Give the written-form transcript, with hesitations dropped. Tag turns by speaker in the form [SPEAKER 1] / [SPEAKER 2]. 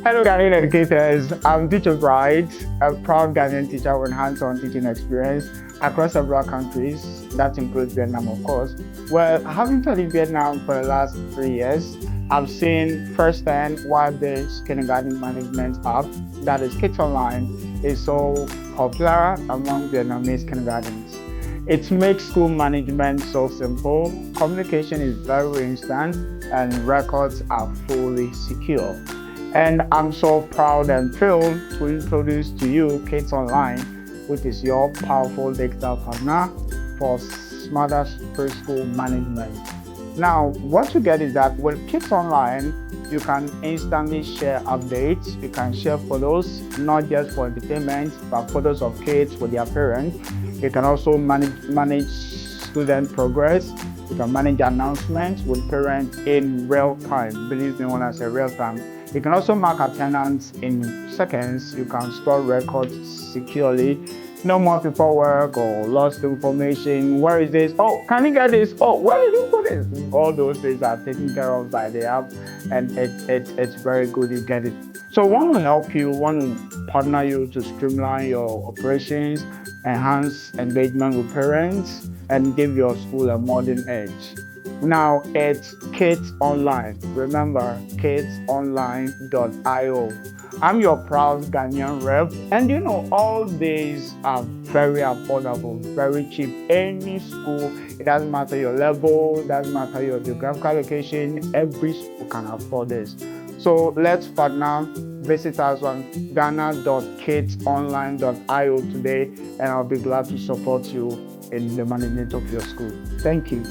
[SPEAKER 1] Hello, Ghanaian educators. I'm Teacher Bright, a proud Ghanaian teacher with hands-on teaching experience across several countries. That includes Vietnam, of course. Well, having taught in Vietnam for the last 3 years, I've seen firsthand why this kindergarten management app, that is KidsOnline, is so popular among Vietnamese kindergartens. It makes school management so simple, communication is very instant, and records are fully secure. And I'm so proud and thrilled to introduce to you KidsOnline, which is your powerful digital partner for smarter preschool management. Now, what you get is that with KidsOnline, you can instantly share updates, you can share photos, not just for entertainment, but photos of kids with their parents. You can also manage student progress. You can manage announcements with parents in real time. Believe me when I say real time. You can also mark attendance in seconds. You can store records securely. No more paperwork or lost information. Where is this? Oh, can you get this? Oh, where did you put it? All those things are taken care of by the app, and it's very good you get it. So we want to help you, want to partner you to streamline your operations, enhance engagement with parents, and give your school a modern edge. Now it's KidsOnline. Remember, kidsonline.io. I'm your proud Ghanaian rep, and you know all these are very affordable, very cheap. Any school, it doesn't matter your level, it doesn't matter your geographical location, every school can afford this. So let's partner. Visit us on ghana.kidsonline.io today, and I'll be glad to support you in the management of your school. Thank you.